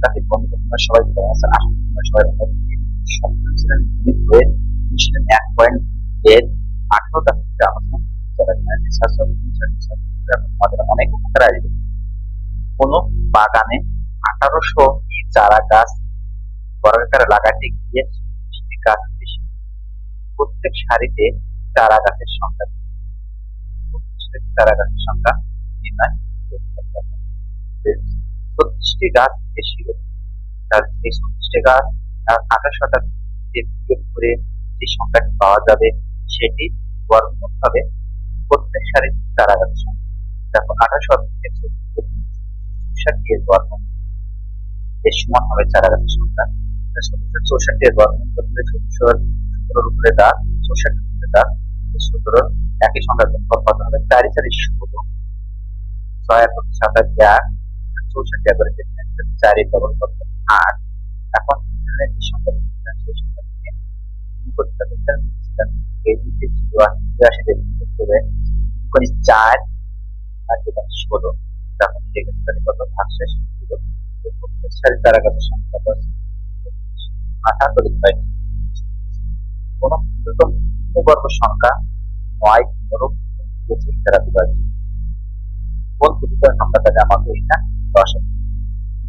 শিক্ষার্থী বন্ধুরা তোমরা সবাই কেমন আছো? আশা করি তোমরা সবাই ভালো আছো। সপ্তম শ্রেণীর গণিত বইয়ের অনুশীলন 1.এর 18টা থেকে আলোচনা যারা চ্যানেলটি সাবস্ক্রাইব করেছেন তোমাদের অনেক উপকার আসবে। কোনো বাগানে 1800টি চারা গাছ বর্গাকারে লাগাতে গিয়ে 36টি গাছ বেশি। প্রত্যেক সারিতে চারা গাছের সংখ্যা নির্ণয় করতে হবে। 36টি গাছ বেশি হলো, তাহলে এই 36টি গাছ আর 1800টা বিয়োগ করে যে সংখ্যাটি পাওয়া যাবে সেটি বর্গমূল হবে প্রত্যেক সারিতে চারা গাছের সংখ্যা। দেখো 1800 থেকে 64 এর বর্গমূল এর সমান হবে চারা গাছের সংখ্যা। 64 এর বর্গমূল করতে 17 উপরে দাগ, 64 উপরে দাগ, 17 একই সংখ্যা যোগফল কত হবে? 4 4 16, 6 4 7 8, 64 করে 4 এর ডবল কত? 8। এখন এখানে যে সংখ্যা সেই সংখ্যাটিকে গুণ করতে হবে। এই দুটি ছিল 4 আর 16, তখন লিখে গেছে কত? ভাগশেষ 0। সারি চারা গাছের সংখ্যা কত? 18 কোন পূর্ণবর্গ সংখ্যা 9, 15, 25 দ্বারা বিভাজ্য। কোন ক্ষুদ্র সংখ্যা দ্বারা আমাকে এটা লসাগু?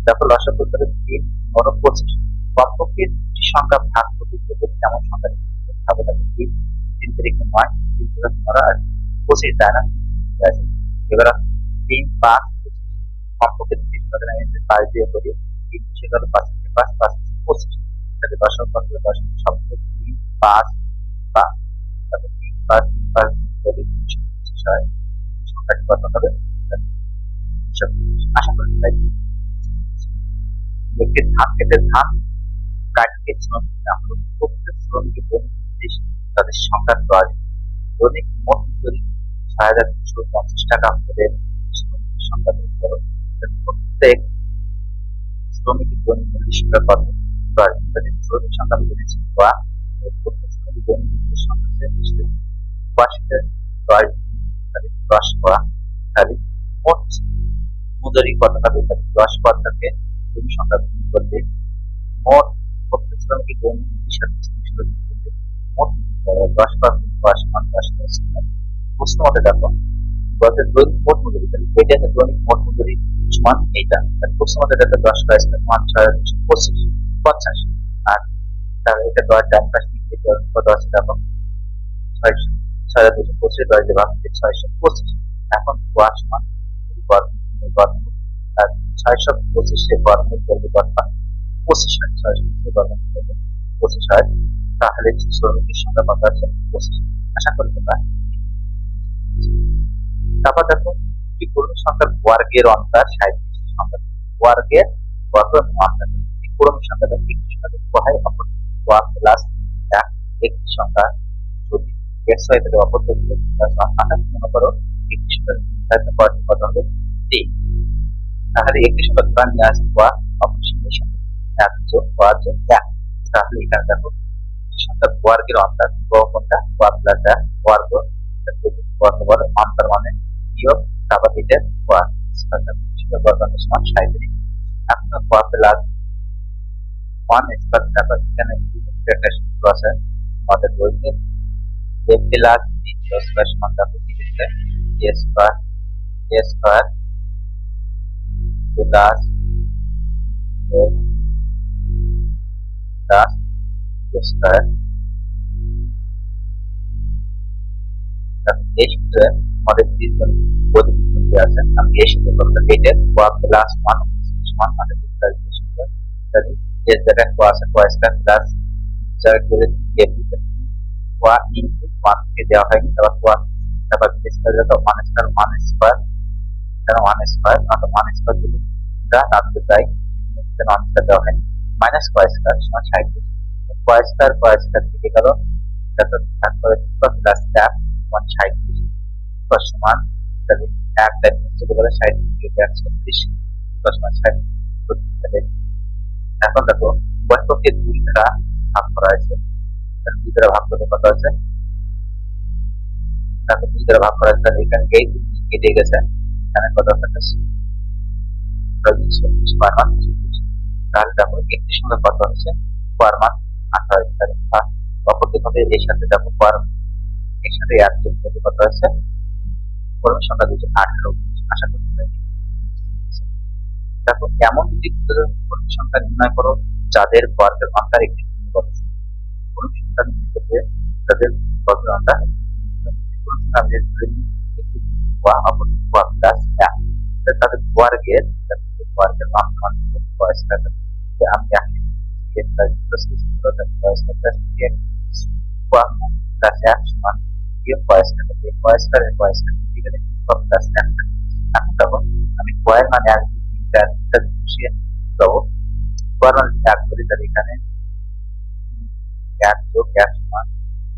দেখো লসাগু করে 3, 15, 25 কমপক্ষে দুটি সংখ্যা ভাগ করতে কেমন সংখ্যা হবে? তাকে 3 তারিখে 9, 3 থেকে 15 আর 25 তাই না? এবার 3, 5, 25 কমপক্ষে দুটি সংখ্যা দ্বারা আমি 5 দিয়ে করি 3 সে গেল 5 থেকে 5, 5 25 তাহলে দশক কত? দশক শব্দ 3, 5, 5 তারপর 3, 5, 3, 5 যদি 325 হয় সংখ্যাটি কত হবে? 325। আশা করি তাই একটি ধান খেতে ধান কাটতে শ্রমিক নাম হলো প্রত্যেক শ্রমিকের দৈনিক তাদের সংখ্যা 10। দৈনিক মোট মজুরি 6,250 টাকা হলে শ্রমিকের সংখ্যা বের করো। প্রত্যেক শ্রমিকের দৈনিক মজুরির সংখ্যা কত? 10। শ্রমিক সংখ্যা আমি ধরেছি বা প্রত্যেক শ্রমিক দৈনিক মজুরির সংখ্যা 10 করা তাহলে মোট মজুরি কত হবে? 10 পদ থেকে শ্রমিক সংখ্যা গুণ করলে মোট প্রত্যেক শ্রমিকের দৈনিক মজুরির সাথে মোট 10 পদ 10 মান 10 প্রশ্ন মতে দেখো দৈনিক মোট মজুরি এটা দৈনিক মোট মজুরি সমান এইটা। প্রশ্ন মতে দেখো 10 সমান 6,225 50 আর তাহলে এটা 10 ডান পাশ দিকে কত আছে দেখো 6,225 10 দিয়ে ভাগ করে 625। এখন y সমান বর্গমূল আর 625 এর বর্গমূল করলে কত হয়? 25 হয়। 625 এর বর্গমূল করলে 25 হয়। তাহলে শ্রমিকের সংখ্যা কত আছে? 25। আশা করি তোমরা। তারপর দেখো দুটি পূর্ণ সংখ্যার বর্গের অন্তর 37 সংখ্যা বর্গের অন্তর দুটি পূর্ণ সংখ্যা একটি সংখ্যা হয় অপরটি y প্লাস 1 একটি সংখ্যা যদি x হয় তাহলে অপরটি x প্লাস 1 মনে করো একটি সংখ্যা পরটি কত হবে? 3। তাহলে একটি সংখ্যা ধরা নিয়ে আসে y অপরটি সাথে 1 যোগ y যোগ 1। তাহলে এখানে দেখো সংখ্যা বর্গের অন্তর কোনটা? y প্লাস 1 বর্গ বর্গ বলে অন্তর মানে বিয়োগ তারপর এটার বর্গ সংখ্যা বর্গ সমান 37। এখন y প্লাস 1 স্কয়ার তারপর এখানে একটা সূত্র আছে আমাদের বইতে a প্লাস b স্কয়ার সমান কত? a square plus a plus a square. এই সূত্রে আমাদের বইতে আছে আমি এই সূত্র করতে এটা y প্লাস 1 সমান আমাদের প্লাস b সূত্র তাহলে এর জায়গায় y আছে y স্কয়ার প্লাস জায়গায় a দিতে y ইনটু 1 কে দেওয়া হয়নি তারপর y তারপর b স্কয়ার যত 1 স্কয়ার 1 স্কয়ার তার 1 স্কয়ার অর্থাৎ 1 স্কয়ার দিলে যা আসবে তাই এখানে 1 স্কয়ার দেওয়া হয়নি মাইনাস y স্কয়ার সমান 37। y স্কয়ার থেকে গেল তারপর তারপরে প্লাস 1 সমান তাহলে 1 টাইম চলে গেল 60 থেকে 136 সমান 60। এখন দেখো বর্গকে 2 দ্বারা ভাগ করা হয়েছে তাহলে 2 দ্বারা ভাগ করলে কত আছে? তারপর 2 দ্বারা ভাগ করা হয়েছে এখানে এই 2 কেটে গেছে এখানে কত থাকছে? 36 তাহলে তাহলে দেখো একটি সংখ্যা কত হচ্ছে, কোয়ার মান 18 হয়েছে, তাহলে অপরদিকে এর সাথে দেখো কোয়ার এর সাথে এক যোগ করলে কত হচ্ছে, পূর্ণ সংখ্যা দুটি 18। আশা করি তোমরা এটি বুঝতে পেরেছো। দেখো এমন দুটি পূর্ণ সংখ্যা নির্ণয় করো যাদের বর্গের অঙ্কের একটি পূর্ণবর্গ সংখ্যা। পূর্ণ সংখ্যা নির্ণয় করতে তাদের বর্গের অঙ্কের পূর্ণ সংখ্যা আমি যদি ধরে নিই একটি কোয়া অপরটি কোয়া প্লাস এক, তাদের বর্গের বর্গের মান মান কোয়া স্কয়ার, আমি একই সংখ্যা প্লাস প্লাস কোয়া স্কয়ার প্লাস কোয়া প্লাস এক সমান কোয়া স্কয়ার, কোয়া স্কয়ারের কোয়া স্কয়ার দিকে গেলে কোয়া প্লাস এক। এখন দেখো আমি কোয়ার মানে এক দুই তিন চার তিনটা বসিয়ে দেবো, কোয়ার মানে এক করি তাহলে এখানে এক যোগ এক সমান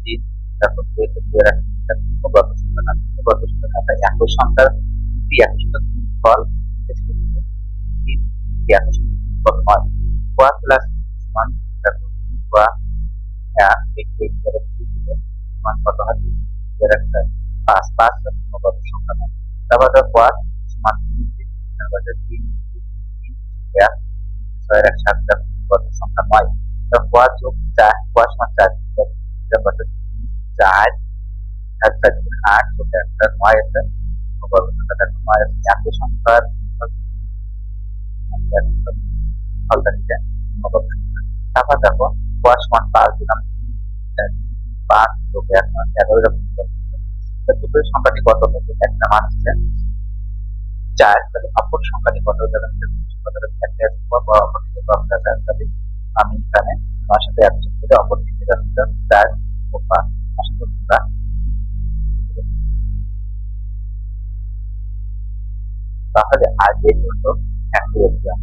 তিন, তারপর দুই থেকে দুই আর তিনটা পূর্ণবর্গ সংখ্যা না, পূর্ণবর্গ সংখ্যা না, তাই একই সংখ্যার দুটি একই সংখ্যার ফল তিন দুটি একই সংখ্যার ফল নয়। কোয়া প্লাস সমান তারপর কোয়া এক একটি করে বসিয়ে দিলে সমান কত হচ্ছে, দুই আর একটা পাঁচ, পাঁচ পূর্ণবর্গ সংখ্যা নয়। তারপর কোয়া সমান তিন তিন এখানে বসে তিন তিন এক ছয় এক সাতটা পূর্ণবর্গ সংখ্যা নয়। কোয়া যোগ চার, কোয়া সমান চার, চার এক চার দুগুণে আট যোগ একটা নয় আছে, পূর্ণবর্গ সংখ্যা দেখো নয় আছে। একই সংখ্যার ফলটা নিতে পূর্ণবর্গ সংখ্যা। তারপর দেখো কোয়া সমান পাঁচ দিলাম, পাঁচ যোগ এক সমান 11 এর পূর্ণবর্গ সংখ্যা। দুটোর সংখ্যাটি কত হয়েছে, একটা মান হচ্ছে চার, তাহলে অপর সংখ্যাটি কত হয়ে যাবে, একটা অপরটিকে দশটা চার, তাহলে আমি এখানে আমার সাথে এক যোগ করে অপরটিকে দশটা চার ও পাঁচ। আশা করি তোমরা তাহলে আজ এই জন্য একটি এক্সাম।